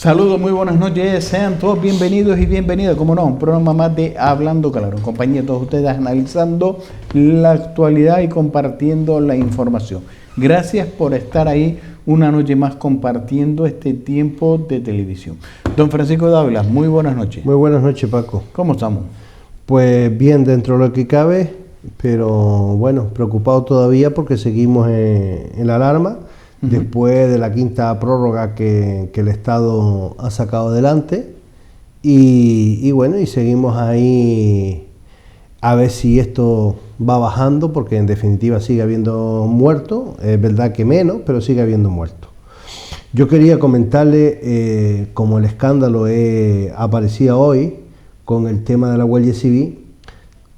Saludos, muy buenas noches, sean todos bienvenidos y bienvenidas, como no, un programa más de Hablando Claro, en compañía de todos ustedes analizando la actualidad y compartiendo la información. Gracias por estar ahí una noche más compartiendo este tiempo de televisión. Don Francisco Dávila, muy buenas noches. Muy buenas noches, Paco. ¿Cómo estamos? Pues bien dentro de lo que cabe, pero bueno, preocupado todavía porque seguimos en la alarma. Después de la quinta prórroga que el Estado ha sacado adelante y bueno, y seguimos ahí a ver si esto va bajando, porque en definitiva sigue habiendo muertos, es verdad que menos, pero sigue habiendo muertos. Yo quería comentarle, como el escándalo aparecía hoy con el tema de la Guardia Civil,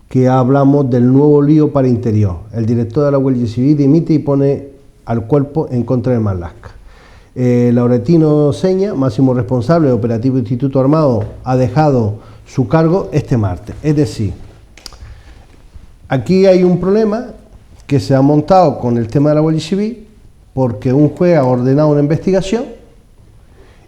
que hablamos del nuevo lío para Interior. El director de la Guardia Civil dimite y pone al cuerpo en contra de Marlaska. Lauretino Seña, máximo responsable de Operativo Instituto Armado, ha dejado su cargo este martes. Es decir, aquí hay un problema que se ha montado con el tema de la Guardia Civil, porque un juez ha ordenado una investigación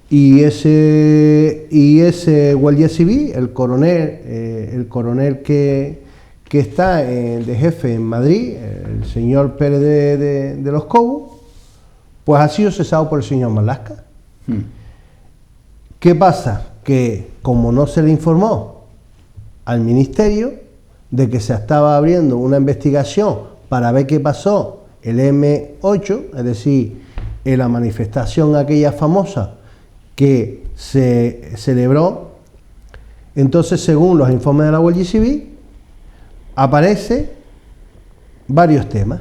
y ese Guardia Civil, el coronel que está de jefe en Madrid, el señor Pérez de los Cobos, pues ha sido cesado por el señor Marlaska. ¿Qué pasa? Que como no se le informó al ministerio de que se estaba abriendo una investigación para ver qué pasó el M8, es decir, en la manifestación aquella famosa que se celebró, entonces según los informes de la Guardia Civil, aparece varios temas.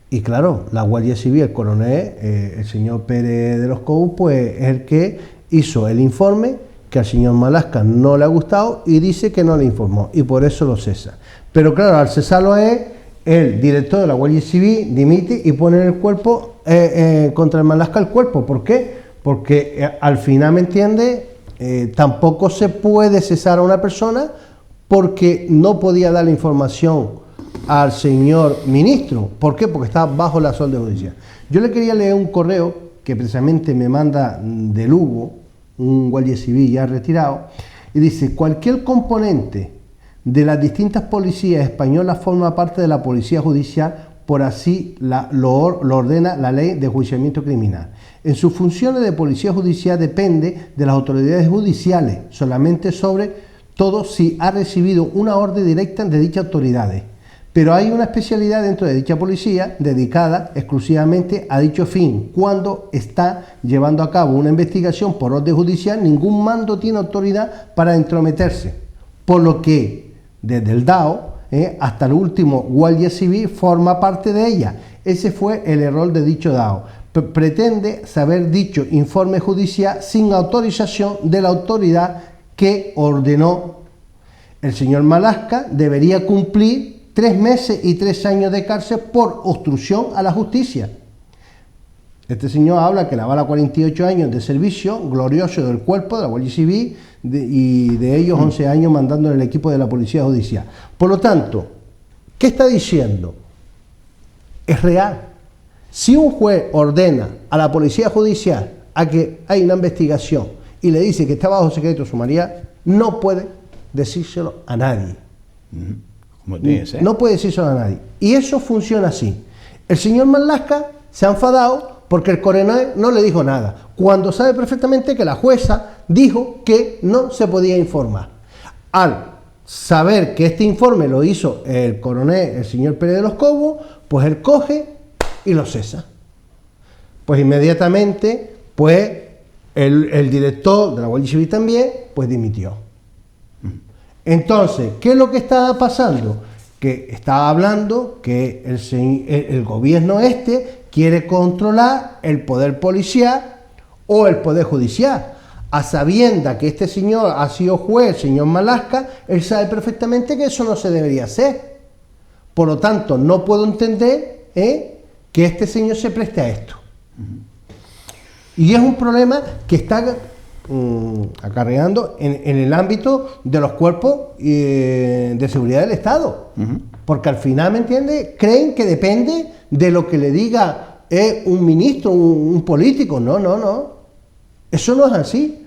Y claro, la Guardia Civil, el coronel, el señor Pérez de los Cobos, pues es el que hizo el informe que al señor Marlaska no le ha gustado y dice que no le informó y por eso lo cesa. Pero claro, al cesarlo el director de la Guardia Civil dimite y pone en el cuerpo contra el Marlaska el cuerpo. ¿Por qué? Porque al final, ¿me entiende? Tampoco se puede cesar a una persona porque no podía dar la información al señor ministro. ¿Por qué? Porque está bajo la orden judicial. Yo le quería leer un correo que precisamente me manda de Lugo, un guardia civil ya retirado, y dice: cualquier componente de las distintas policías españolas forma parte de la policía judicial, por así lo ordena la ley de enjuiciamiento criminal. En sus funciones de policía judicial depende de las autoridades judiciales, solamente sobre todo si ha recibido una orden directa de dichas autoridades, pero hay una especialidad dentro de dicha policía dedicada exclusivamente a dicho fin. Cuando está llevando a cabo una investigación por orden judicial, ningún mando tiene autoridad para entrometerse, por lo que desde el DAO hasta el último guardia civil forma parte de ella. Ese fue el error de dicho DAO. Pretende saber dicho informe judicial sin autorización de la autoridad que ordenó. El señor Marlaska debería cumplir 3 meses y 3 años de cárcel por obstrucción a la justicia. Este señor habla que le avala 48 años de servicio glorioso del cuerpo de la Guardia Civil y de ellos 11 años mandando en el equipo de la Policía Judicial. Por lo tanto, ¿qué está diciendo? Es real. Si un juez ordena a la Policía Judicial a que hay una investigación y le dice que está bajo secreto sumarial, no puede decírselo a nadie. ¿Cómo tiene que ser? No puede decírselo a nadie. Y eso funciona así. El señor Marlaska se ha enfadado porque el coronel no le dijo nada, cuando sabe perfectamente que la jueza dijo que no se podía informar. Al saber que este informe lo hizo el coronel, el señor Pérez de los Cobos, pues él coge y lo cesa. Pues inmediatamente, pues el director de la Guardia Civil también, pues dimitió. Entonces, ¿qué es lo que está pasando? Que está hablando que el gobierno quiere controlar el poder policial o el poder judicial. A sabiendas que este señor ha sido juez, el señor Marlaska, él sabe perfectamente que eso no se debería hacer. Por lo tanto, no puedo entender que este señor se preste a esto. Y es un problema que está acarreando en el ámbito de los cuerpos de seguridad del Estado. Porque al final, ¿me entiende? Creen que depende de lo que le diga un ministro, un político. No. Eso no es así.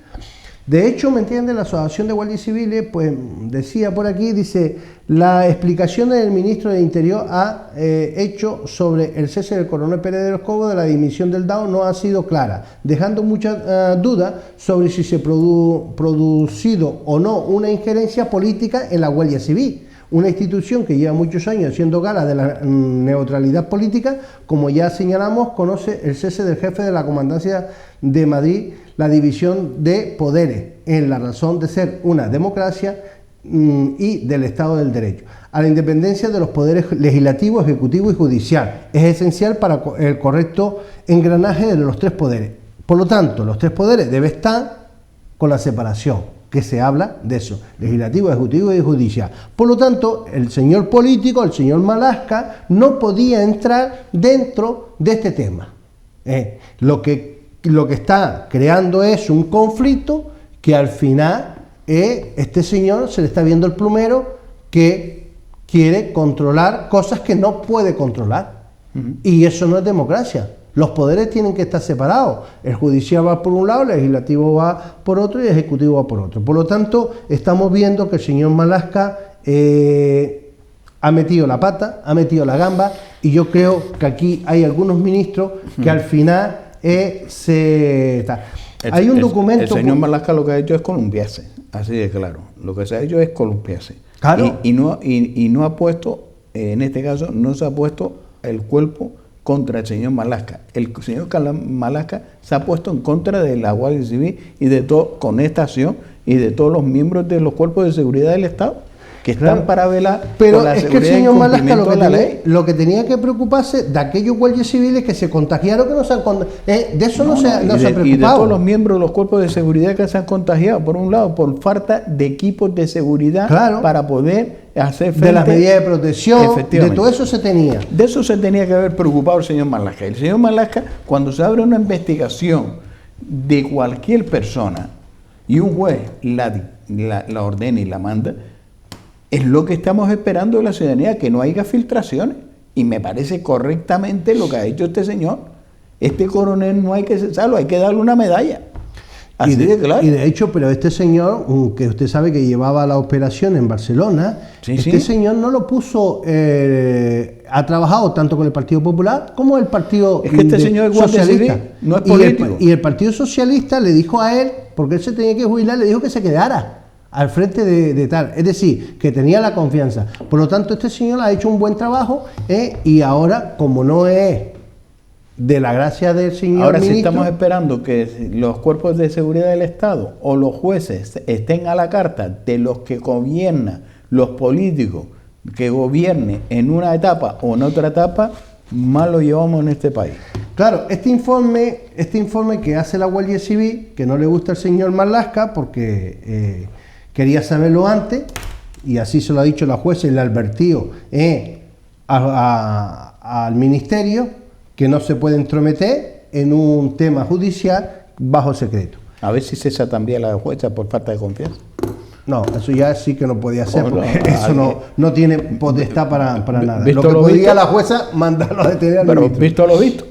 De hecho, ¿me entiende? La Asociación de Guardias Civiles, pues decía por aquí, dice, la explicación del ministro del Interior ha hecho sobre el cese del coronel Pérez de los Cobos de la dimisión del DAO no ha sido clara, dejando muchas dudas sobre si se producido o no una injerencia política en la Guardia Civil, una institución que lleva muchos años haciendo gala de la neutralidad política, como ya señalamos, conoce el cese del jefe de la Comandancia de Madrid, la división de poderes en la razón de ser una democracia y del Estado del Derecho. A la independencia de los poderes legislativo, ejecutivo y judicial es esencial para el correcto engranaje de los tres poderes. Por lo tanto, los tres poderes deben estar con la separación, que se habla de eso, legislativo, ejecutivo y judicial. Por lo tanto, el señor político, el señor Malasca, no podía entrar dentro de este tema. Lo que está creando es un conflicto que al final este señor se le está viendo el plumero que quiere controlar cosas que no puede controlar. Y eso no es democracia. Los poderes tienen que estar separados. El judicial va por un lado, el legislativo va por otro y el ejecutivo va por otro. Por lo tanto, estamos viendo que el señor Malasca ha metido la pata, ha metido la gamba, y yo creo que aquí hay algunos ministros que al final hay un documento. El señor Malasca lo que ha hecho es columpiarse, así de claro. Lo que se ha hecho es columpiarse. Claro. Y no ha puesto, en este caso, no se ha puesto el cuerpo contra el señor Malasca. El señor Malasca se ha puesto en contra de la Guardia Civil y de todo, con esta acción, y de todos los miembros de los cuerpos de seguridad del Estado, que están para velar pero por la es que el seguridad señor y Malasca cumplimiento lo que tenía que preocuparse de aquellos guardias civiles que se contagiaron, que no se han de eso no se han preocupado. Y de todos los miembros de los cuerpos de seguridad que se han contagiado, por un lado, por falta de equipos de seguridad, claro, para poder hacer frente. De las medidas de protección, de todo eso se tenía. De eso se tenía que haber preocupado el señor Malasca. El señor Malasca, cuando se abre una investigación de cualquier persona y un juez la ordena y la manda, es lo que estamos esperando de la ciudadanía, que no haya filtraciones. Y me parece correctamente lo que ha hecho este señor. Este coronel no hay que cesarlo, hay que darle una medalla. Así de claro. Y de hecho, pero este señor, que usted sabe que llevaba la operación en Barcelona, señor no lo puso, ha trabajado tanto con el Partido Popular como el Partido señor es socialista, civil, no es político. Y el Partido Socialista le dijo a él, porque él se tenía que jubilar, le dijo que se quedara al frente de tal, es decir, que tenía la confianza. Por lo tanto, este señor ha hecho un buen trabajo, y ahora, como no es de la gracia del señor ahora ministro, sí estamos esperando que los cuerpos de seguridad del Estado o los jueces estén a la carta de los que gobiernan, los políticos que gobiernen en una etapa o en otra etapa, más lo llevamos en este país. Claro, este informe que hace la Guardia Civil, que no le gusta al señor Malasca porque quería saberlo antes, y así se lo ha dicho la jueza y le ha advertido al ministerio que no se puede entrometer en un tema judicial bajo secreto. A ver si cesa también la jueza por falta de confianza. No, eso ya sí que no podía ser, porque eso no tiene potestad para nada. Lo que podía la jueza mandarlo a detener al ministro. Pero visto lo visto.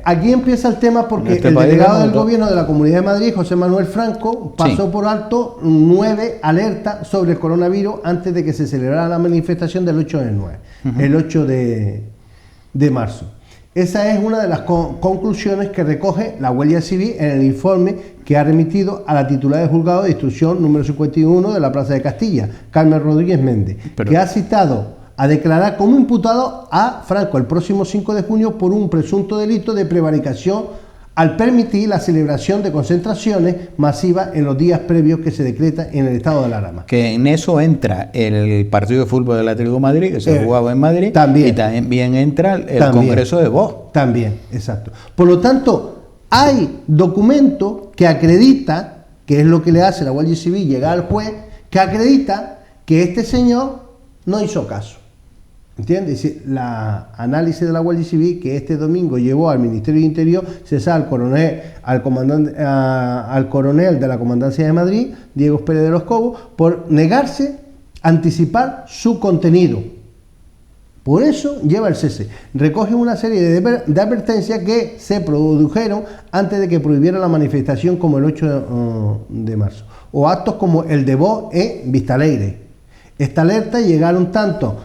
Aquí empieza el tema porque el delegado del gobierno de la Comunidad de Madrid, José Manuel Franco, pasó por alto 9 alertas sobre el coronavirus antes de que se celebrara la manifestación del 8 del 9, el 8 de marzo. Esa es una de las conclusiones que recoge la Guardia Civil en el informe que ha remitido a la titular del juzgado de instrucción número 51 de la Plaza de Castilla, Carmen Rodríguez Méndez, que ha citado a declarar como imputado a Franco el próximo 5 de junio por un presunto delito de prevaricación al permitir la celebración de concentraciones masivas en los días previos que se decreta en el estado de alarma. Que en eso entra el partido de fútbol del Atlético de Madrid, que se jugaba en Madrid, también, y también entra el Congreso de Vox. También, exacto. Por lo tanto, hay documentos que acreditan, que es lo que le hace la Guardia Civil llegar al juez, que acredita que este señor no hizo caso. ¿Entiendes? La análisis de la Guardia Civil que este domingo llevó al Ministerio de Interior cesar al coronel de la Comandancia de Madrid, Diego Pérez de los Cobos, por negarse a anticipar su contenido. Por eso lleva el cese. Recoge una serie de advertencias que se produjeron antes de que prohibiera la manifestación como el 8 de marzo. O actos como el de Vox en Vistalegre. Esta alerta llegaron tanto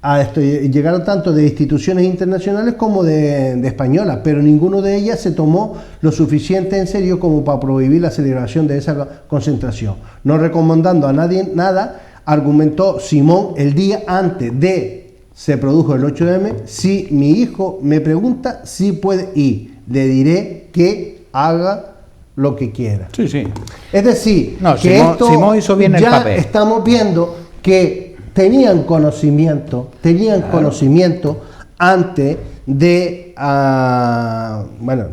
de instituciones internacionales como de españolas, pero ninguno de ellas se tomó lo suficiente en serio como para prohibir la celebración de esa concentración. No recomendando a nadie nada, argumentó Simón el día antes de se produjo el 8M, si mi hijo me pregunta si puede ir, le diré que haga lo que quiera. Sí, sí. Es decir, no, que Simón hizo bien el papel. Estamos viendo que tenían conocimiento antes de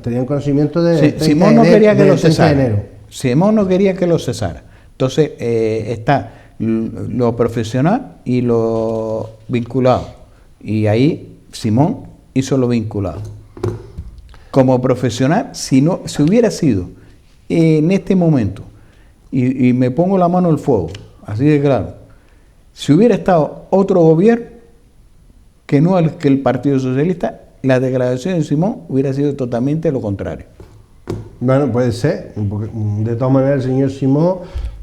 tenían conocimiento de Simón no quería que lo cesara. Simón no quería que lo cesara. Entonces está lo profesional y lo vinculado. Y ahí Simón hizo lo vinculado. Como profesional, si hubiera sido en este momento, y me pongo la mano al fuego, así de claro, si hubiera estado otro gobierno que no el que el Partido Socialista, la declaración de Simón hubiera sido totalmente lo contrario. Bueno, puede ser, porque de todas maneras el señor Simón,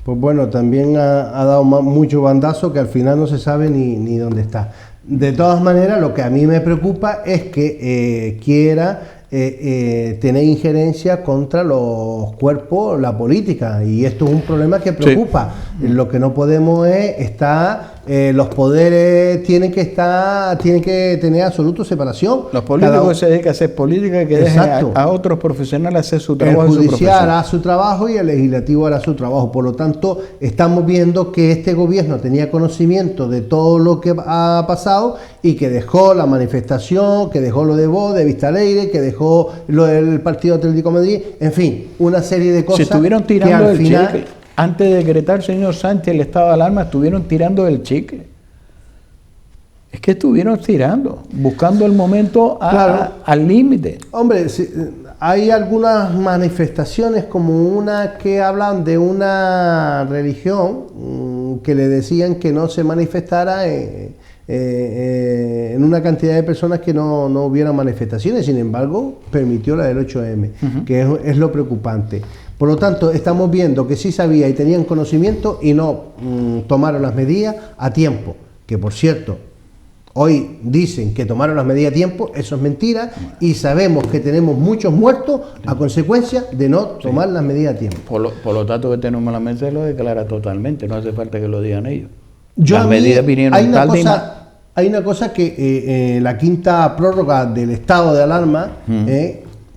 pues bueno, también ha dado mucho bandazo que al final no se sabe ni dónde está. De todas maneras, lo que a mí me preocupa es que quiera tener injerencia contra los cuerpos, la política, y esto es un problema que preocupa. Sí. Lo que no podemos es los poderes tienen que tener absoluta separación. Los políticos se dedican a hacer política y que dejen a otros profesionales hacer su trabajo. El judicial hará su trabajo y el legislativo hará su trabajo. Por lo tanto, estamos viendo que este gobierno tenía conocimiento de todo lo que ha pasado y que dejó la manifestación, que dejó lo de Vox, de Vistalegre, que dejó lo del Partido Atlético de Madrid, en fin, una serie de cosas. Se estuvieron tirando el chicle. Antes de decretar el señor Sánchez el estado de alarma, estuvieron tirando el chicle. Es que estuvieron tirando, buscando el momento al límite. Hombre, hay algunas manifestaciones como una que hablan de una religión que le decían que no se manifestara en una cantidad de personas que no hubiera manifestaciones. Sin embargo, permitió la del 8M, que es lo preocupante. Por lo tanto, estamos viendo que sí sabía y tenían conocimiento y no tomaron las medidas a tiempo. Que por cierto, hoy dicen que tomaron las medidas a tiempo, eso es mentira, y sabemos que tenemos muchos muertos a consecuencia de no tomar las medidas a tiempo. Por lo tanto, que tenemos la mente lo declara totalmente, no hace falta que lo digan ellos. Las medidas vinieron tarde. Hay una cosa que la quinta prórroga del estado de alarma,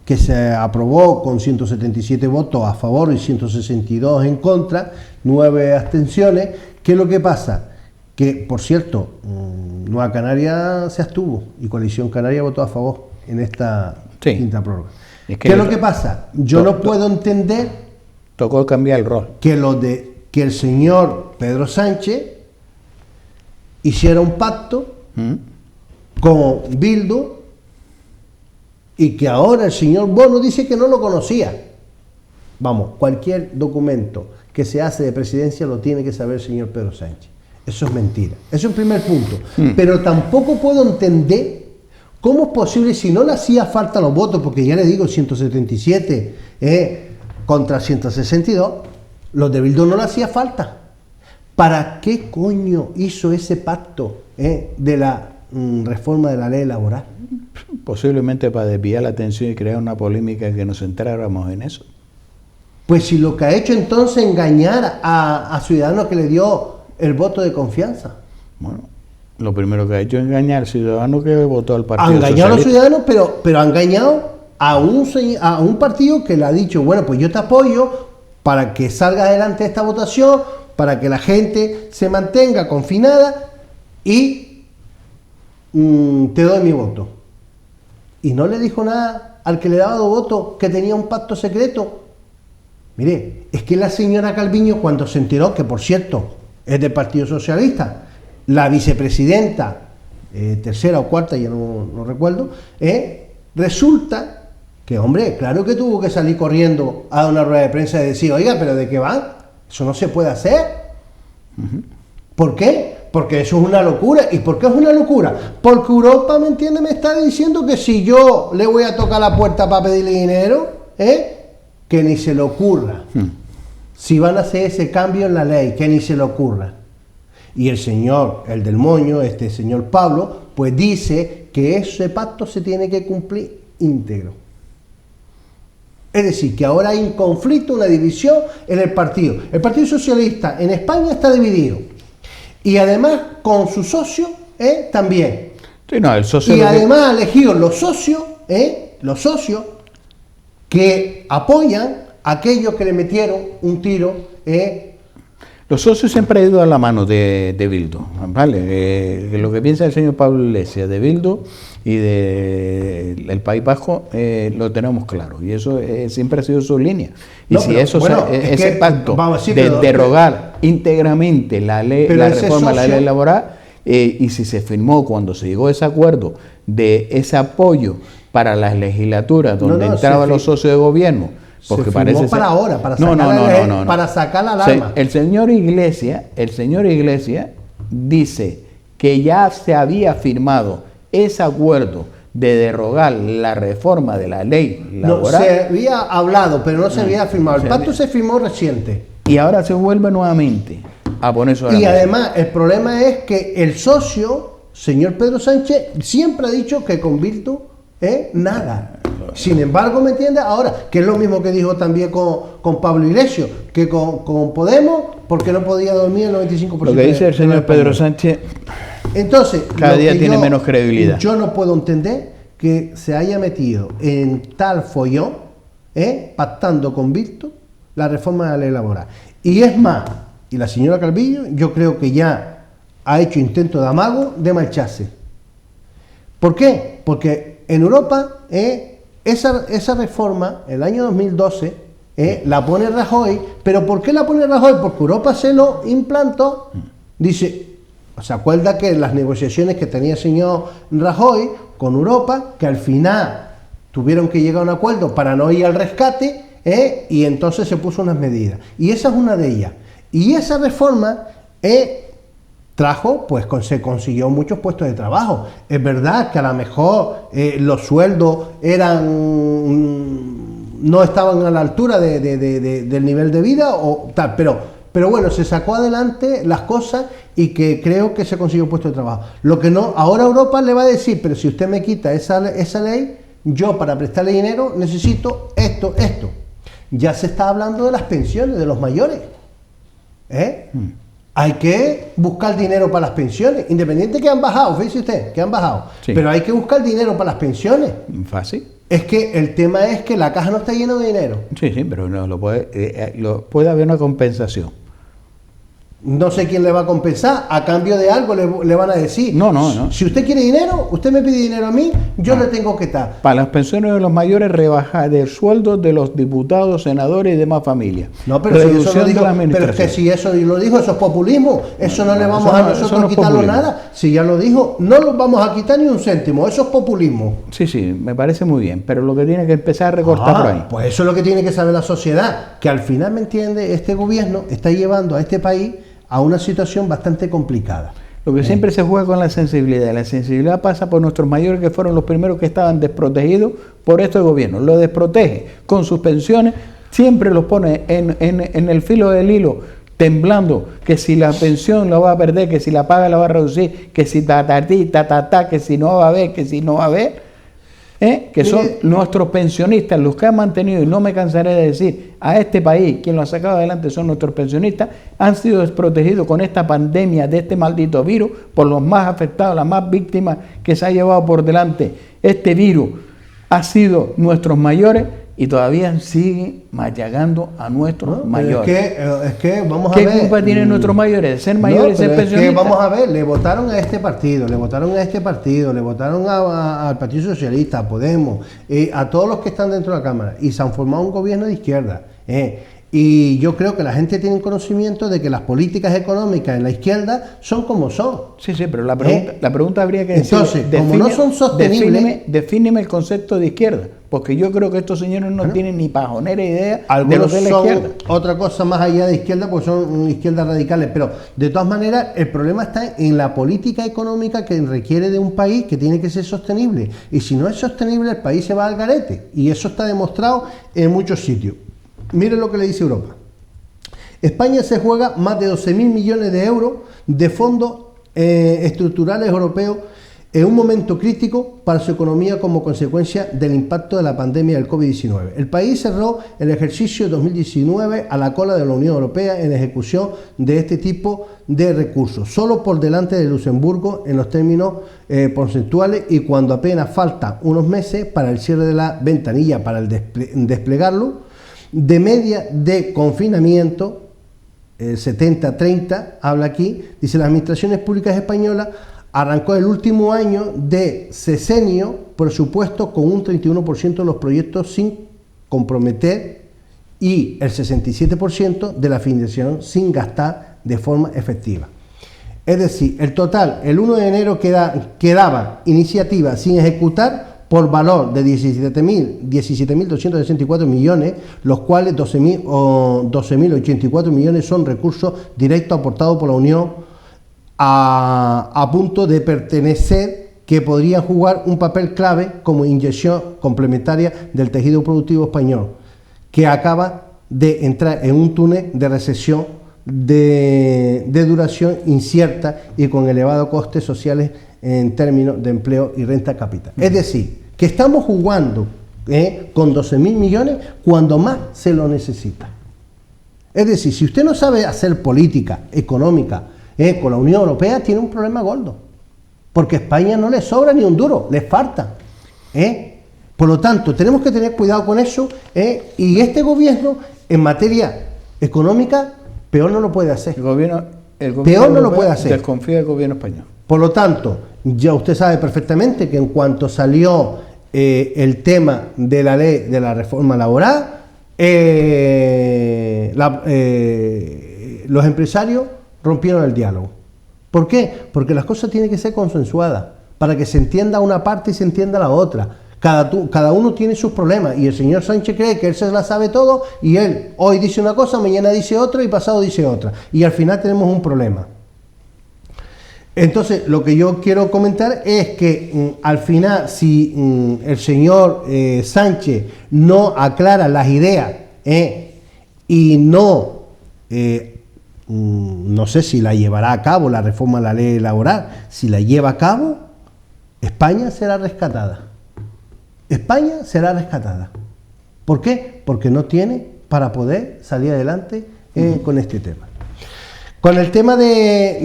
que se aprobó con 177 votos a favor y 162 en contra, 9 abstenciones. ¿Qué es lo que pasa? Que, por cierto, Nueva Canaria se abstuvo y Coalición Canaria votó a favor en esta quinta prórroga. ¿Qué es lo que pasa? Yo no puedo entender... Tocó cambiar el rol. Que el señor Pedro Sánchez hiciera un pacto con Bildu y que ahora el señor Bono dice que no lo conocía. Vamos, cualquier documento que se hace de presidencia lo tiene que saber el señor Pedro Sánchez. Eso es mentira. Eso es un primer punto. Pero tampoco puedo entender cómo es posible, si no le hacía falta los votos, porque ya le digo, 177 contra 162, los de Bildu no le hacía falta. ¿Para qué coño hizo ese pacto de la reforma de la ley laboral? Posiblemente para desviar la atención y crear una polémica que nos centráramos en eso. Pues si lo que ha hecho entonces es engañar a Ciudadanos que le dio el voto de confianza. Bueno, lo primero que ha hecho es engañar al ciudadano que votó al Partido Socialista. Ha engañado a los ciudadanos, pero ha engañado a un partido que le ha dicho, bueno, pues yo te apoyo para que salga adelante esta votación, para que la gente se mantenga confinada y te doy mi voto. Y no le dijo nada al que le daba voto que tenía un pacto secreto. Mire, es que la señora Calviño, cuando se enteró, que por cierto es del Partido Socialista, la vicepresidenta, tercera o cuarta, ya no recuerdo, resulta que, hombre, claro que tuvo que salir corriendo a dar una rueda de prensa y decir, oiga, pero ¿de qué van? Eso no se puede hacer. ¿Por qué? Porque eso es una locura. ¿Y por qué es una locura? Porque Europa, ¿me entiende? Me está diciendo que si yo le voy a tocar la puerta para pedirle dinero, que ni se le ocurra. Si van a hacer ese cambio en la ley, que ni se le ocurra. Y el señor, el del moño, este señor Pablo, pues dice que ese pacto se tiene que cumplir íntegro. Es decir, que ahora hay un conflicto, una división en el partido. El Partido Socialista en España está dividido. Y además con su socio también. Sí, no, el socio y además ha elegido los socios que apoyan a aquellos que le metieron un tiro. Los socios siempre han ido a la mano de Bildu, ¿vale? Lo que piensa el señor Pablo Iglesias de Bildu y del País Vasco lo tenemos claro, y eso siempre ha sido su línea. Y no, si eso ese pacto de derogar íntegramente la ley, la reforma de la ley laboral, y si se firmó cuando se llegó a ese acuerdo de ese apoyo para las legislaturas donde entraban los socios de gobierno, porque se parece para ahora, para sacar para sacar la alarma. El señor Iglesias dice que ya se había firmado ese acuerdo de derogar la reforma de la ley laboral. No, se había hablado, pero no se había firmado. El pacto se firmó reciente. Y ahora se vuelve nuevamente a poner sobre la mesa. Y además, el problema es que el socio, señor Pedro Sánchez, siempre ha dicho que con Bildu nada. Sin embargo, ¿me entiendes? Ahora, que es lo mismo que dijo también con Pablo Iglesias, que con Podemos, porque no podía dormir el 95%. Lo que dice el señor Pedro Sánchez, entonces, cada día tiene menos credibilidad. Yo no puedo entender que se haya metido en tal follón, pactando con Bildu la reforma de la ley laboral. Y es más, y la señora Calvillo, yo creo que ya ha hecho intento de amago de marcharse. ¿Por qué? Porque en Europa, esa reforma, el año 2012, la pone Rajoy. ¿Pero por qué la pone Rajoy? Porque Europa se lo implantó. Dice, ¿se acuerda que las negociaciones que tenía el señor Rajoy con Europa, que al final tuvieron que llegar a un acuerdo para no ir al rescate, y entonces se puso unas medidas? Y esa es una de ellas. Y esa reforma trajo, pues se consiguió muchos puestos de trabajo. Es verdad que a lo mejor los sueldos no estaban a la altura del nivel de vida o tal, pero bueno, se sacó adelante las cosas y que creo que se consiguió puesto de trabajo. Lo que no, ahora Europa le va a decir, pero si usted me quita esa ley, yo para prestarle dinero necesito esto. Ya se está hablando de las pensiones de los mayores. Hay que buscar dinero para las pensiones, independiente que han bajado, fíjese usted, que han bajado, sí. Pero hay que buscar dinero para las pensiones. Fácil. Es que el tema es que la caja no está llena de dinero. Sí, pero no puede haber una compensación. No sé quién le va a compensar, a cambio de algo le van a decir. No. Si usted quiere dinero, usted me pide dinero a mí, yo le tengo que dar. Para las pensiones de los mayores, rebaja de sueldos de los diputados, senadores y demás familias. No, pero si eso lo dijo, pero es que si eso lo dijo, eso es populismo. Eso no le vamos a nosotros quitarlo nada. Si ya lo dijo, no lo vamos a quitar ni un céntimo. Eso es populismo. Sí, me parece muy bien, pero lo que tiene que empezar a recortar por ahí. Pues eso es lo que tiene que saber la sociedad, que al final, ¿me entiende? Este gobierno está llevando a este país a una situación bastante complicada. Lo que siempre se juega con la sensibilidad. La sensibilidad pasa por nuestros mayores, que fueron los primeros que estaban desprotegidos por este gobierno. Los desprotege con sus pensiones, siempre los pone en el filo del hilo, temblando, que si la pensión la va a perder, que si la paga la va a reducir, que si que si no va a haber, que si no va a haber. Que son nuestros pensionistas los que han mantenido, y no me cansaré de decir, a este país, quien lo ha sacado adelante son nuestros pensionistas, han sido desprotegidos con esta pandemia de este maldito virus, por los más afectados, las más víctimas que se ha llevado por delante este virus, ha sido nuestros mayores, y todavía siguen machacando a nuestros mayores. Es que vamos a ver. ¿Qué culpa tienen nuestros mayores de ser mayores y ser pensionistas? Es que vamos a ver, le votaron a este partido, le votaron al Partido Socialista, a Podemos, a todos los que están dentro de la Cámara, y se han formado un gobierno de izquierda. Y yo creo que la gente tiene conocimiento de que las políticas económicas en la izquierda son como son. Sí, pero la pregunta habría que decir, entonces, como no son sostenibles, defíneme el concepto de izquierda. porque yo creo que estos señores no tienen ni pajonera idea de lo Algunos que es la son izquierda. otra cosa más allá de izquierda, porque son izquierdas radicales, pero de todas maneras el problema está en la política económica que requiere de un país que tiene que ser sostenible, y si no es sostenible el país se va al garete, y eso está demostrado en muchos sitios. Miren lo que le dice Europa. España se juega más de 12.000 millones de euros de fondos estructurales europeos en un momento crítico para su economía como consecuencia del impacto de la pandemia del COVID-19. El país cerró el ejercicio 2019 a la cola de la Unión Europea en ejecución de este tipo de recursos, solo por delante de Luxemburgo en los términos porcentuales, y cuando apenas faltan unos meses para el cierre de la ventanilla para el desplegarlo, de media de confinamiento, 70-30, habla aquí, dice: las administraciones públicas españolas arrancó el último año de sexenio presupuesto con un 31% de los proyectos sin comprometer y el 67% de la financiación sin gastar de forma efectiva. Es decir, el total, el 1 de enero quedaba iniciativas sin ejecutar por valor de 17.264 millones, los cuales 12.084 millones son recursos directos aportados por la Unión a punto de pertenecer, que podrían jugar un papel clave como inyección complementaria del tejido productivo español, que acaba de entrar en un túnel de recesión de duración incierta y con elevados costes sociales en términos de empleo y renta capital. Es decir, que estamos jugando con 12.000 millones cuando más se lo necesita. Es decir, si usted no sabe hacer política económica con la Unión Europea, tiene un problema gordo, porque a España no le sobra ni un duro, le falta. Por lo tanto, tenemos que tener cuidado con eso, y este gobierno, en materia económica, peor no lo puede hacer. El gobierno peor no lo puede hacer. Desconfía del gobierno español. Por lo tanto, ya usted sabe perfectamente que en cuanto salió el tema de la ley de la reforma laboral, los empresarios rompieron el diálogo. ¿Por qué? Porque las cosas tienen que ser consensuadas, para que se entienda una parte y se entienda la otra. Cada uno tiene sus problemas, y el señor Sánchez cree que él se la sabe todo, y él hoy dice una cosa, mañana dice otra y pasado dice otra, y al final tenemos un problema. Entonces, lo que yo quiero comentar es que al final, si el señor Sánchez no aclara las ideas y no sé si la llevará a cabo la reforma de la ley laboral, si la lleva a cabo, España será rescatada. España será rescatada. ¿Por qué? Porque no tiene para poder salir adelante con este tema. Con el tema de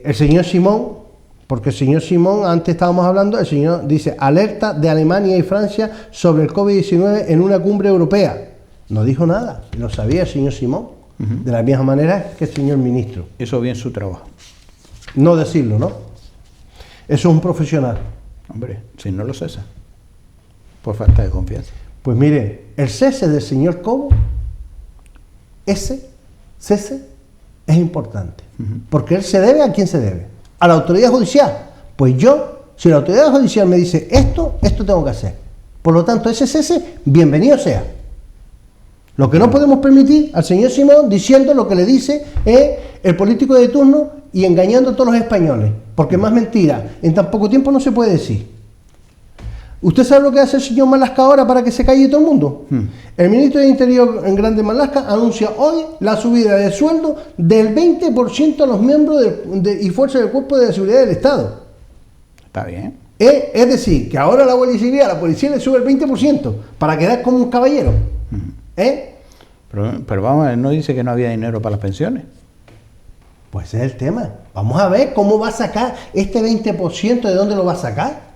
el señor Simón, porque el señor Simón, antes estábamos hablando, el señor dice: alerta de Alemania y Francia sobre el COVID-19 en una cumbre europea. No dijo nada, lo sabía el señor Simón, de la misma manera que el señor ministro. Hizo bien su trabajo. No decirlo, ¿no? Eso es un profesional. Hombre, si no lo cesa, por falta de confianza. Pues mire, el cese del señor Cobo, ese cese es importante, porque él se debe a quién se debe, a la autoridad judicial. Pues yo, si la autoridad judicial me dice esto tengo que hacer, por lo tanto ese cese, bienvenido sea. Lo que no podemos permitir al señor Simón diciendo lo que le dice el político de turno y engañando a todos los españoles, porque más mentira en tan poco tiempo no se puede decir. ¿Usted sabe lo que hace el señor Marlaska ahora para que se calle todo el mundo? El ministro de Interior en Grande Marlaska anuncia hoy la subida de sueldo del 20% a los miembros y fuerzas del Cuerpo de Seguridad del Estado. Está bien. Es decir, que ahora la Guardia Civil a la policía le sube el 20% para quedar como un caballero. Pero vamos, él no dice que no había dinero para las pensiones. Pues ese es el tema. Vamos a ver cómo va a sacar este 20%, de dónde lo va a sacar.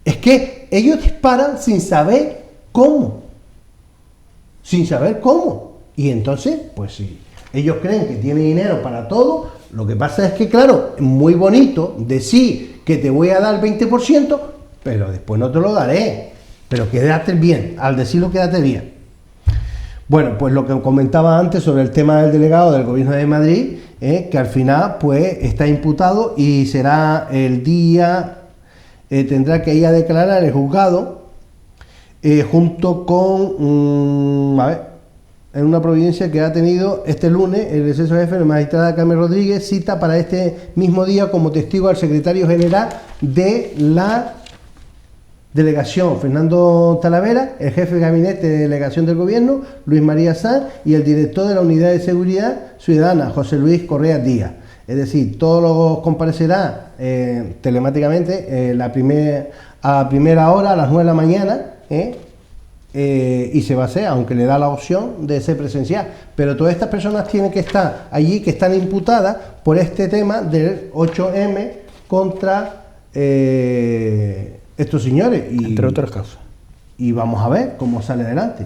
Es que ellos disparan sin saber cómo. Sin saber cómo. Y entonces, pues sí, ellos creen que tiene dinero para todo. Lo que pasa es que, claro, es muy bonito decir que te voy a dar el 20%, pero después no te lo daré. Pero quédate bien, al decirlo quédate bien. Bueno, pues lo que comentaba antes sobre el tema del delegado del Gobierno de Madrid, que al final pues está imputado y será el día tendrá que ir a declarar el juzgado junto con, en una providencia que ha tenido este lunes el exceso jefe, la magistrada Carmen Rodríguez, cita para este mismo día como testigo al secretario general de la delegación, Fernando Talavera, el jefe de gabinete de delegación del gobierno, Luis María Sanz, y el director de la Unidad de Seguridad Ciudadana, José Luis Correa Díaz. Es decir, todos los comparecerán telemáticamente a primera hora, a las 9 de la mañana, y se va a hacer, aunque le da la opción de ser presencial. Pero todas estas personas tienen que estar allí, que están imputadas por este tema del 8M contra estos señores. Entre otras causas. Y vamos a ver cómo sale adelante.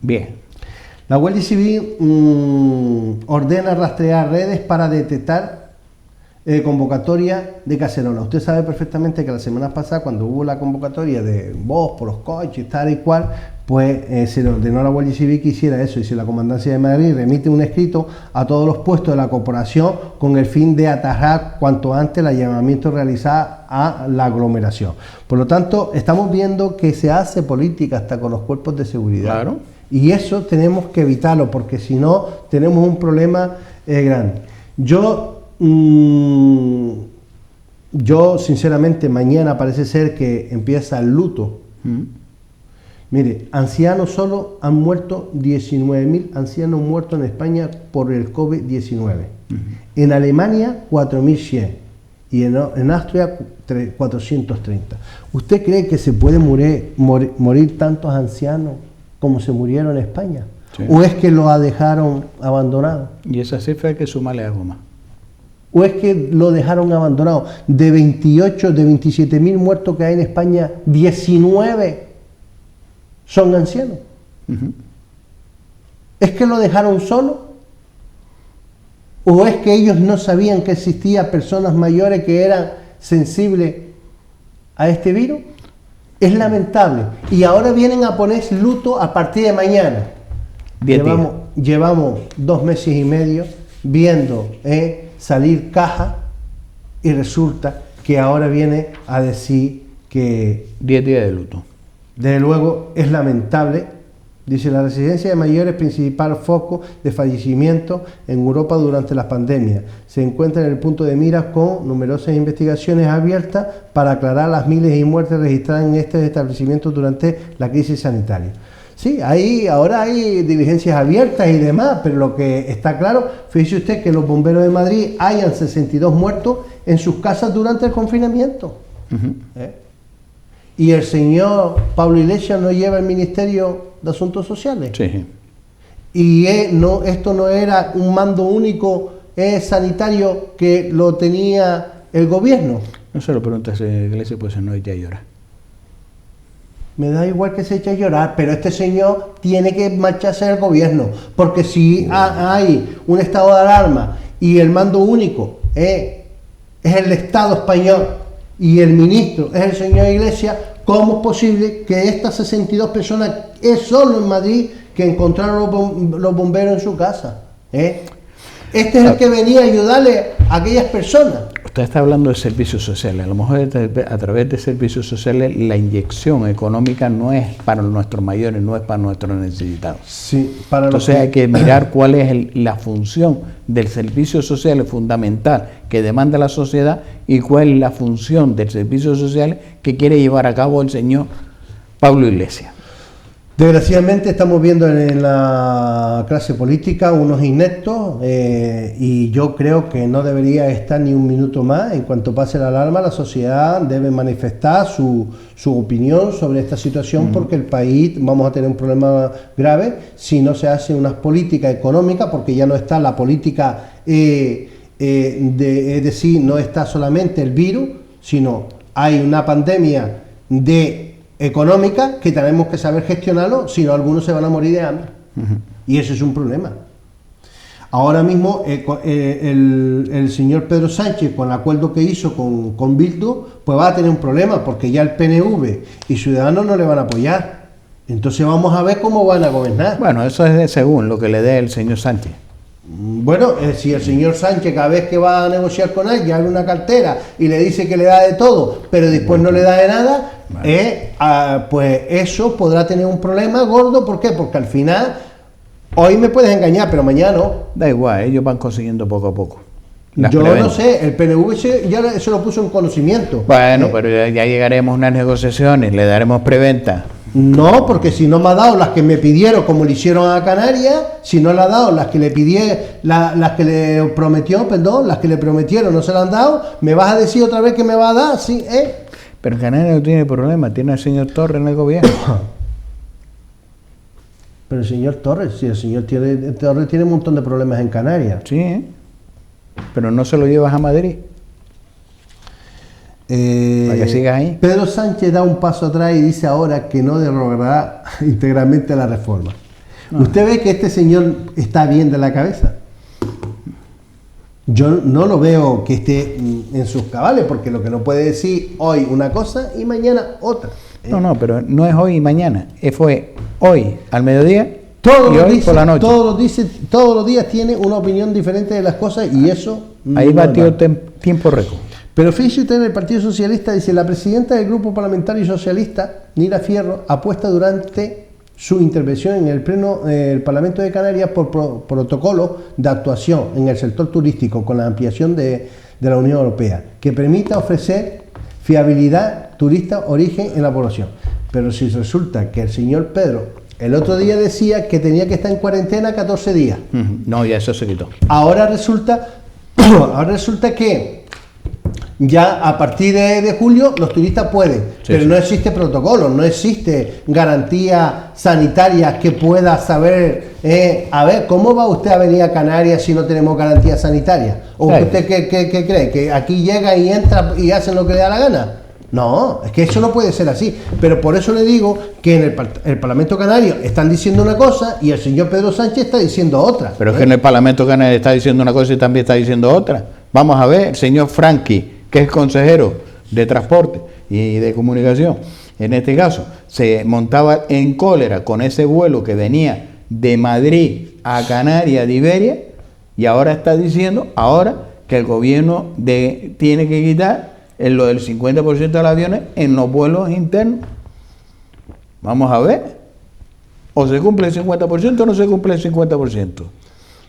Bien. La Guardia Civil ordena rastrear redes para detectar convocatoria de cacerola. Usted sabe perfectamente que la semana pasada, cuando hubo la convocatoria de voz por los coches, tal y cual, pues se le ordenó a la Guardia Civil que hiciera eso, y si la Comandancia de Madrid remite un escrito a todos los puestos de la corporación con el fin de atajar cuanto antes el allanamiento realizado a la aglomeración. Por lo tanto, estamos viendo que se hace política hasta con los cuerpos de seguridad. Claro. Y eso tenemos que evitarlo, porque si no tenemos un problema grande. Yo sinceramente mañana parece ser que empieza el luto. Mire, ancianos solo han muerto 19.000 ancianos muertos en España por el COVID-19. En Alemania 4.100 y en Austria 430. ¿Usted cree que se puede morir tantos ancianos como se murieron en España? Sí. ¿O es que lo dejaron abandonado? Y esa cifra hay que sumarle algo más. ¿O es que lo dejaron abandonado? De 27.000 muertos que hay en España, 19 son ancianos. ¿Es que lo dejaron solo? ¿O es que ellos no sabían que existían personas mayores que eran sensibles a este virus? Es lamentable. Y ahora vienen a poner luto a partir de mañana. Llevamos 2 meses y medio viendo salir caja, y resulta que ahora viene a decir que 10 días de luto. Desde luego es lamentable. Dice, la residencia de mayores, principal foco de fallecimiento en Europa durante las pandemias, se encuentra en el punto de mira con numerosas investigaciones abiertas para aclarar las miles de muertes registradas en estos establecimientos durante la crisis sanitaria. Sí, ahora hay diligencias abiertas y demás, pero lo que está claro, fíjese usted que los bomberos de Madrid hayan 62 muertos en sus casas durante el confinamiento. Y el señor Pablo Iglesias no lleva el Ministerio de Asuntos Sociales. Sí. Y esto no era un mando único sanitario que lo tenía el gobierno. No se lo preguntas a Iglesias, pues no echa a llorar. Me da igual que se eche a llorar, pero este señor tiene que marcharse del gobierno, porque si hay un estado de alarma y el mando único es el Estado español y el ministro es el señor Iglesias, ¿cómo es posible que estas 62 personas, es solo en Madrid que encontraron los bomberos en su casa? Este es el que venía a ayudarle a aquellas personas. Usted está hablando de servicios sociales. A lo mejor a través de servicios sociales la inyección económica no es para nuestros mayores, no es para nuestros necesitados. Sí, entonces hay que mirar cuál es la función del servicio social fundamental que demanda la sociedad y cuál es la función del servicio social que quiere llevar a cabo el señor Pablo Iglesias. Desgraciadamente estamos viendo en la clase política unos ineptos y yo creo que no debería estar ni un minuto más. En cuanto pase la alarma, la sociedad debe manifestar su opinión sobre esta situación, porque el país vamos a tener un problema grave si no se hace unas políticas económicas, porque ya no está la política, es decir, no está solamente el virus, sino hay una pandemia económica que tenemos que saber gestionarlo, si no algunos se van a morir de hambre. Y eso es un problema. Ahora mismo el señor Pedro Sánchez, con el acuerdo que hizo con Bildu, pues va a tener un problema, porque ya el PNV y Ciudadanos no le van a apoyar. Entonces vamos a ver cómo van a gobernar. Bueno, eso es según lo que le dé el señor Sánchez. Bueno, si el señor Sánchez cada vez que va a negociar con alguien abre una cartera y le dice que le da de todo, pero después no le da de nada, vale, pues eso podrá tener un problema gordo. ¿Por qué? Porque al final, hoy me puedes engañar, pero mañana no. Da igual, ellos van consiguiendo poco a poco. Yo no sé, el PNV ya se lo puso en conocimiento. Bueno, pero ya llegaremos a unas negociaciones, le daremos preventa. No, porque si no me ha dado las que me pidieron, como le hicieron a Canarias, si no le ha dado las que le las que le prometió, perdón, las que le prometieron no se las han dado, me vas a decir otra vez que me va a dar, sí, Pero Canarias no tiene problema, tiene al señor Torres en el gobierno. Pero el señor Torres, si el señor Torres tiene un montón de problemas en Canarias. Sí, pero no se lo llevas a Madrid. Para que sigas ahí. Pedro Sánchez da un paso atrás y dice ahora que no derogará íntegramente la reforma. ¿Usted ve que este señor está bien de la cabeza? Yo no lo veo que esté en sus cabales, porque lo que no puede decir hoy una cosa y mañana otra. No, pero no es hoy y mañana, fue hoy al mediodía y hoy dice, por la noche. Todos los días tiene una opinión diferente de las cosas y eso... Ahí batió tiempo récord. Pero fíjese usted, en el Partido Socialista dice: la presidenta del Grupo Parlamentario Socialista, Nira Fierro, apuesta durante su intervención en el Pleno del Parlamento de Canarias por protocolo de actuación en el sector turístico con la ampliación de la Unión Europea, que permita ofrecer fiabilidad turista origen en la población. Pero si resulta que el señor Pedro el otro día decía que tenía que estar en cuarentena 14 días. No, ya eso se quitó. Ahora resulta que ya a partir de julio los turistas pueden, pero no existe protocolo, no existe garantía sanitaria que pueda saber, a ver, ¿cómo va usted a venir a Canarias si no tenemos garantía sanitaria? ¿O usted qué cree? ¿Que aquí llega y entra y hacen lo que le da la gana? No, es que eso no puede ser así. Pero por eso le digo que en el Parlamento Canario están diciendo una cosa y el señor Pedro Sánchez está diciendo otra. Pero es que en el Parlamento Canario está diciendo una cosa y también está diciendo otra. Vamos a ver, el señor Franqui, que es consejero de transporte y de comunicación, en este caso, se montaba en cólera con ese vuelo que venía de Madrid a Canarias de Iberia, y ahora está diciendo que el gobierno tiene que quitar lo del 50% de los aviones en los vuelos internos. Vamos a ver, o se cumple el 50% o no se cumple el 50%.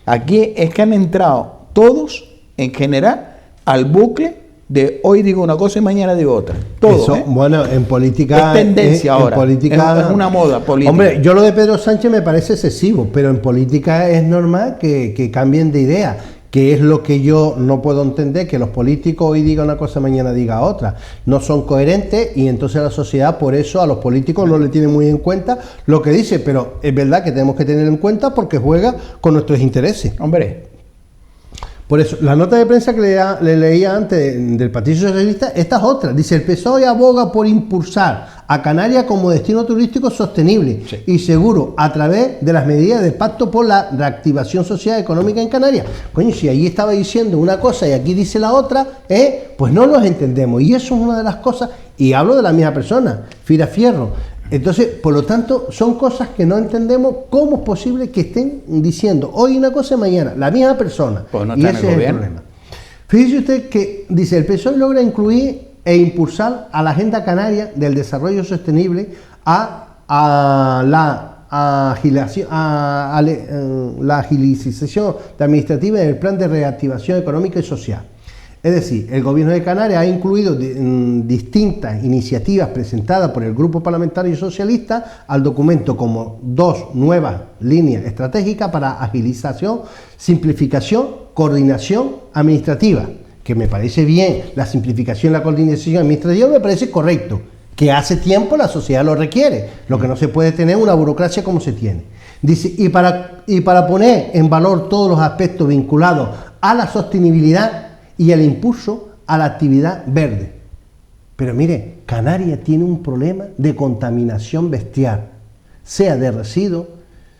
Aquí es que han entrado todos en general al bucle de hoy digo una cosa y mañana digo otra. Todo. Eso, bueno, en política es tendencia ahora. En política, es una moda política. Hombre, yo lo de Pedro Sánchez me parece excesivo, pero en política es normal que cambien de idea, que es lo que yo no puedo entender, que los políticos hoy digan una cosa, mañana diga otra. No son coherentes y entonces la sociedad por eso a los políticos no le tiene muy en cuenta lo que dice, pero es verdad que tenemos que tener en cuenta porque juega con nuestros intereses. Hombre. Por eso, la nota de prensa que le leía antes del Partido Socialista, esta es otra. Dice: el PSOE aboga por impulsar a Canarias como destino turístico sostenible y seguro a través de las medidas del Pacto por la Reactivación Social y Económica en Canarias. Coño, si allí estaba diciendo una cosa y aquí dice la otra, pues no los entendemos. Y eso es una de las cosas, y hablo de la misma persona, Nira Fierro. Entonces, por lo tanto, son cosas que no entendemos cómo es posible que estén diciendo hoy una cosa y mañana la misma persona. Pues no y ese es el problema. Fíjese usted que dice: el PSOE logra incluir e impulsar a la agenda canaria del desarrollo sostenible a la agilización administrativa en el plan de reactivación económica y social. Es decir, el Gobierno de Canarias ha incluido distintas iniciativas presentadas por el Grupo Parlamentario Socialista al documento como 2 nuevas líneas estratégicas para agilización, simplificación, coordinación administrativa, que me parece bien. La simplificación y la coordinación administrativa me parece correcto, que hace tiempo la sociedad lo requiere, lo que no se puede tener una burocracia como se tiene. Dice, y para poner en valor todos los aspectos vinculados a la sostenibilidad y el impulso a la actividad verde. Pero mire, Canarias tiene un problema de contaminación bestial, sea de residuos,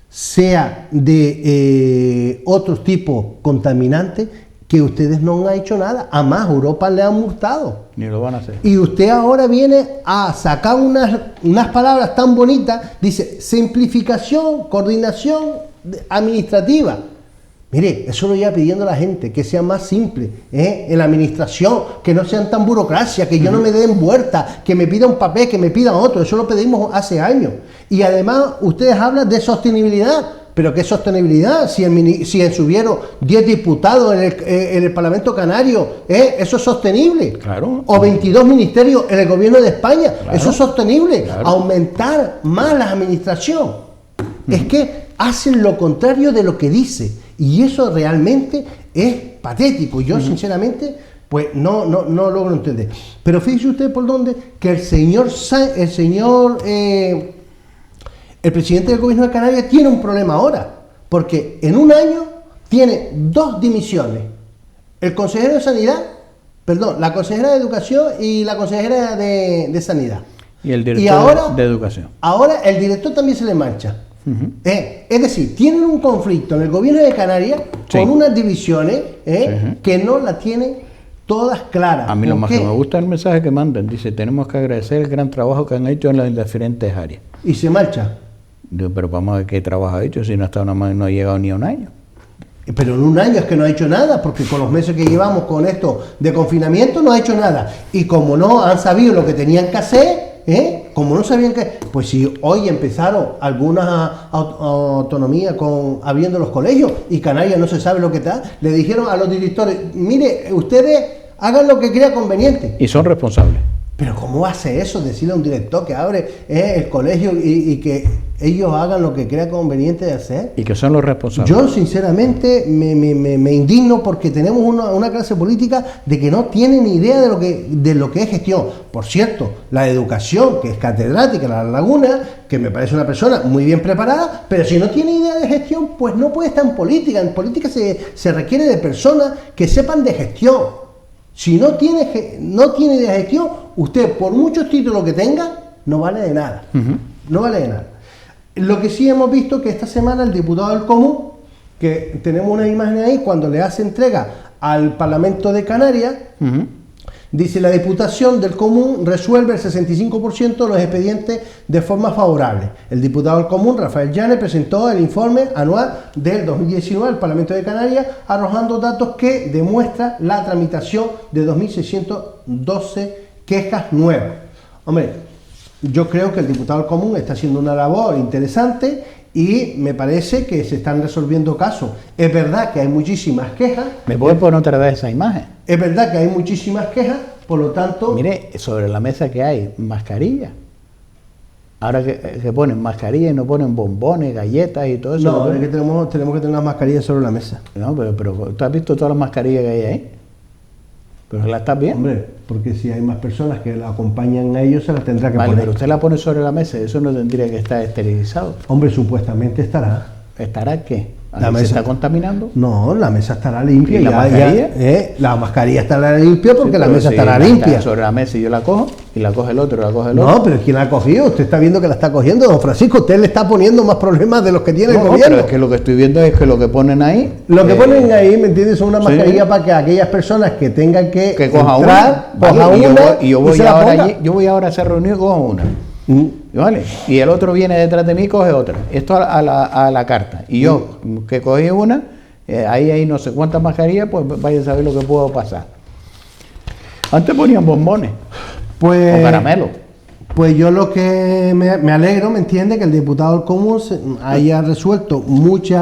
sea de otros tipos contaminantes, que ustedes no han hecho nada. A más, Europa le ha multado. Ni lo van a hacer. Y usted ahora viene a sacar unas palabras tan bonitas, dice simplificación, coordinación administrativa. Mire, eso lo lleva pidiendo la gente, que sea más simple, en la administración, que no sean tan burocracia, que yo no me den vuelta, que me pida un papel, que me pida otro, eso lo pedimos hace años. Y además ustedes hablan de sostenibilidad, pero ¿qué sostenibilidad? Si subieron 10 diputados en el Parlamento Canario, eso es sostenible. Claro. O 22 ministerios en el gobierno de España, claro, eso es sostenible. Claro. Aumentar más la administración. Es que hacen lo contrario de lo que dice. Y eso realmente es patético. Yo, sinceramente, pues no logro entender. Pero fíjese usted por dónde, que el presidente del gobierno de Canarias tiene un problema ahora. Porque en un año tiene 2 dimisiones. El consejero de Sanidad, la consejera de Educación y la consejera de Sanidad. Y el director de Educación. Ahora el director también se le marcha. Es decir, tienen un conflicto en el gobierno de Canarias con unas divisiones que no la tienen todas claras. A mí lo más que me gusta es el mensaje que mandan. Dice, tenemos que agradecer el gran trabajo que han hecho en las diferentes áreas. Y se marcha. Digo, pero vamos a ver qué trabajo ha hecho si no ha llegado ni a un año. Pero en un año es que no ha hecho nada, porque con los meses que llevamos con esto de confinamiento no ha hecho nada. Y como no han sabido lo que tenían que hacer, como no sabían que... Pues si hoy empezaron algunas autonomías abriendo los colegios y Canarias no se sabe lo que está, le dijeron a los directores, mire, ustedes hagan lo que crea conveniente. Y son responsables. Pero ¿cómo hace eso? Decirle a un director que abre el colegio y que ellos hagan lo que crea conveniente de hacer. Y que son los responsables. Yo sinceramente me indigno porque tenemos una clase política de que no tiene ni idea de lo que es gestión. Por cierto, la educación, que es catedrática en La Laguna, que me parece una persona muy bien preparada, pero si no tiene idea de gestión, pues no puede estar en política. En política se requiere de personas que sepan de gestión. Si no tiene idea de gestión, usted por muchos títulos que tenga, no vale de nada. No vale de nada. Lo que sí hemos visto que esta semana el diputado del Común, que tenemos una imagen ahí, cuando le hace entrega al Parlamento de Canarias, dice la Diputación del Común resuelve el 65% de los expedientes de forma favorable. El diputado del Común, Rafael Llanes, presentó el informe anual del 2019 al Parlamento de Canarias, arrojando datos que demuestran la tramitación de 2.612 quejas nuevas. Hombre, yo creo que el diputado del Común está haciendo una labor interesante y me parece que se están resolviendo casos. Es verdad que hay muchísimas quejas. ¿Me puede poner otra vez esa imagen? Es verdad que hay muchísimas quejas, por lo tanto... Mire, sobre la mesa que hay, mascarillas. Ahora que ponen mascarillas y no ponen bombones, galletas y todo eso. No, pero es que tenemos que tener las mascarillas sobre la mesa. No, pero ¿tú has visto todas las mascarillas que hay ahí? ¿Pero las estás viendo? Hombre, porque si hay más personas que la acompañan a ellos, se las tendrá que vale, poner. Pero usted la pone sobre la mesa, eso no tendría que estar esterilizado. Hombre, supuestamente estará. ¿Estará qué? La mesa ¿Se está contaminando? No, la mesa estará limpia. ¿Y la mascarilla? La mascarilla estará limpia porque Sí, la mesa si estará la limpia. está sobre la mesa y yo la cojo, y la coge el otro, la coge el otro. No, pero ¿quién la ha cogido? Usted está viendo que la está cogiendo, don Francisco. Usted le está poniendo más problemas de los que tiene el gobierno. Pero es que lo que estoy viendo es que lo que ponen ahí... Lo que ponen ahí, ¿me entiendes? Son una mascarilla para que aquellas personas que tengan que coja entrar, una, coja vale, una y yo voy se la ahora ponga. allí, yo voy ahora a hacer reunión y cojo una. ¿Vale? Y el otro viene detrás de mí y coge otra. Esto a la carta. Y yo, que cogí una, ahí hay no sé cuántas mascarillas, pues vaya a saber lo que puedo pasar. Antes ponían bombones o caramelos. Pues yo lo que me alegro, ¿me entiende? Que el diputado del Común haya resuelto muchos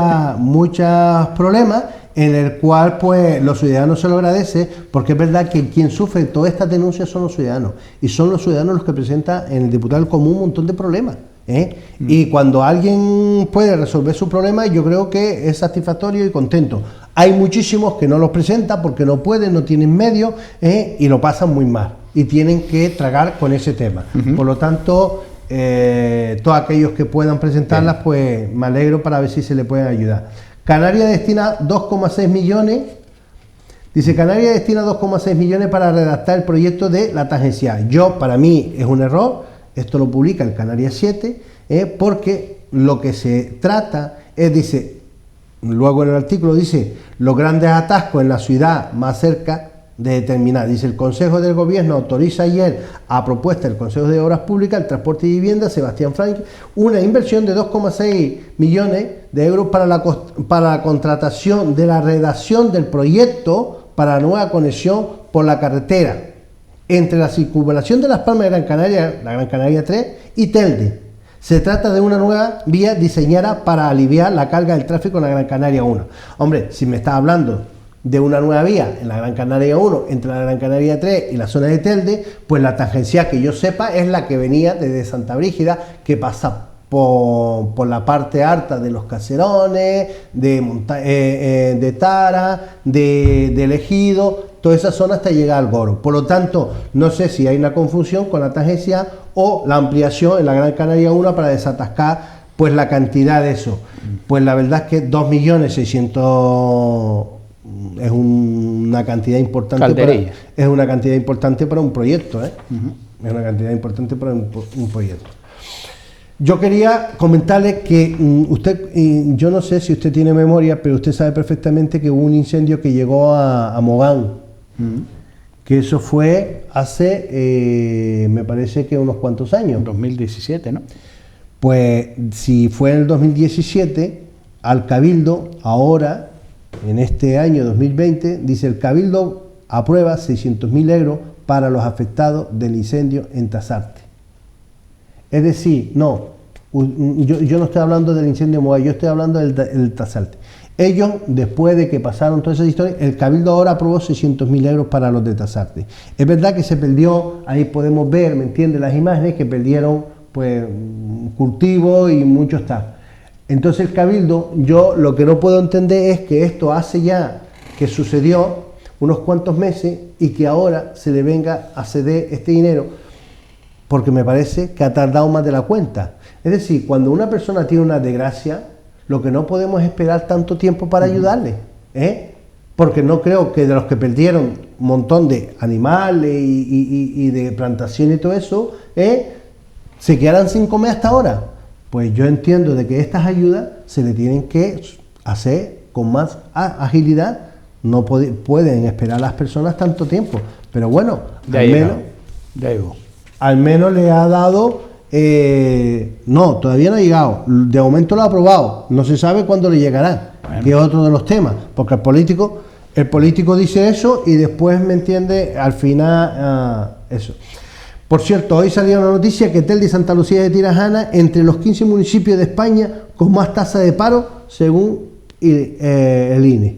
problemas en el cual pues los ciudadanos se lo agradece, porque es verdad que quien sufre todas estas denuncias son los ciudadanos, y son los ciudadanos los que presentan en el diputado del Común un montón de problemas. Y cuando alguien puede resolver su problema, yo creo que es satisfactorio y contento. Hay muchísimos que no los presentan porque no pueden, no tienen medios, y lo pasan muy mal y tienen que tragar con ese tema. Por lo tanto, todos aquellos que puedan presentarlas, pues me alegro para ver si se le pueden ayudar. Canarias destina 2,6 millones. Dice, Canarias destina 2,6 millones para redactar el proyecto de la tangencial. Para mí es un error, esto lo publica el Canarias 7, porque lo que se trata es, dice, luego en el artículo dice, los grandes atascos en la ciudad más cerca de determinar. Dice, el Consejo del Gobierno autoriza ayer a propuesta del Consejo de Obras Públicas, el Transporte y Vivienda, Sebastián Frank, una inversión de 2,6 millones de euros para la contratación de la redacción del proyecto para la nueva conexión por la carretera entre la circunvalación de Las Palmas de Gran Canaria, la Gran Canaria 3 y Telde. Se trata de una nueva vía diseñada para aliviar la carga del tráfico en la Gran Canaria 1. Hombre, si me estás hablando de una nueva vía en la Gran Canaria 1 entre la Gran Canaria 3 y la zona de Telde, pues la tangencial que yo sepa es la que venía desde Santa Brígida, que pasa por la parte alta de Los Caserones, de Tara, de Ejido, toda esa zona hasta llegar al Goro. Por lo tanto, no sé si hay una confusión con la tangencial o la ampliación en la Gran Canaria 1 para desatascar pues la cantidad de eso. Pues la verdad es que 2.600.000 es una cantidad importante para un proyecto, ¿eh? Es una cantidad importante para un proyecto. Yo quería comentarle que usted, yo no sé si usted tiene memoria, pero usted sabe perfectamente que hubo un incendio que llegó a Mogán, que eso fue hace, me parece que unos cuantos años. 2017, ¿no? Pues si fue en el 2017, al Cabildo, ahora, en este año 2020, dice el Cabildo aprueba 600.000 euros para los afectados del incendio en Tasarte. Es decir, no, yo no estoy hablando del incendio de Mogán, yo estoy hablando del Tasarte. Ellos, después de que pasaron todas esas historias, el Cabildo ahora aprobó 600.000 euros para los de Tasarte. Es verdad que se perdió, ahí podemos ver, ¿me entiende? Las imágenes que perdieron, pues, cultivos y mucho está. Entonces el Cabildo, yo lo que no puedo entender es que esto hace ya que sucedió unos cuantos meses y que ahora se le venga a ceder este dinero, porque me parece que ha tardado más de la cuenta. Es decir, cuando una persona tiene una desgracia, lo que no podemos es esperar tanto tiempo para ayudarle, ¿eh? Porque no creo que de los que perdieron un montón de animales y de plantación y todo eso, se quedaran sin comer hasta ahora. Pues yo entiendo de que estas ayudas se le tienen que hacer con más agilidad. No pueden esperar a las personas tanto tiempo. Pero bueno, al menos le ha dado... no, todavía no ha llegado. De momento lo ha aprobado. No se sabe cuándo le llegará, bueno, que es otro de los temas. Porque el político dice eso y después, ¿me entiende? Al final, eso. Por cierto, hoy salió una noticia que Telde y Santa Lucía de Tirajana, entre los 15 municipios de España con más tasa de paro, según el INE.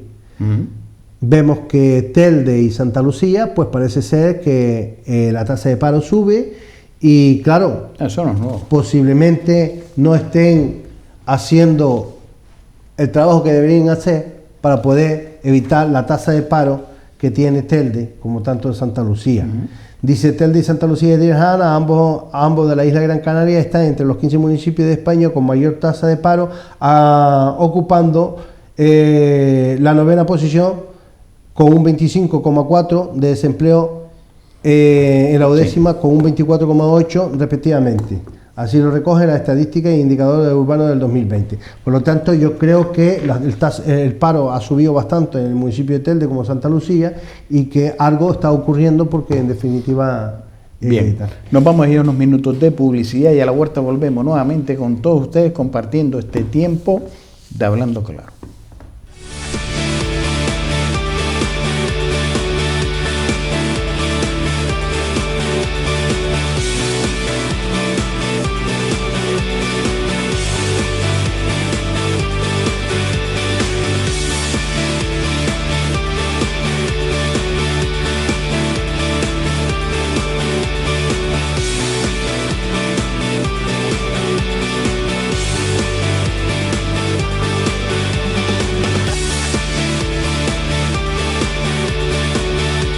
Vemos que Telde y Santa Lucía, pues parece ser que la tasa de paro sube y, claro, eso no es nuevo. Posiblemente no estén haciendo el trabajo que deberían hacer para poder evitar la tasa de paro que tiene Telde, como tanto de Santa Lucía. Dice Telde y Santa Lucía de Tirajana, ambos de la isla de Gran Canaria, están entre los 15 municipios de España con mayor tasa de paro, ocupando la 9ª posición con un 25,4 de desempleo, en la 10ª con un 24,8 respectivamente. Así lo recoge la estadística e indicadores urbanos del 2020. Por lo tanto, yo creo que el paro ha subido bastante en el municipio de Telde como Santa Lucía y que algo está ocurriendo porque en definitiva... Bien, nos vamos a ir a unos minutos de publicidad y a la vuelta volvemos nuevamente con todos ustedes compartiendo este tiempo de Hablando Claro.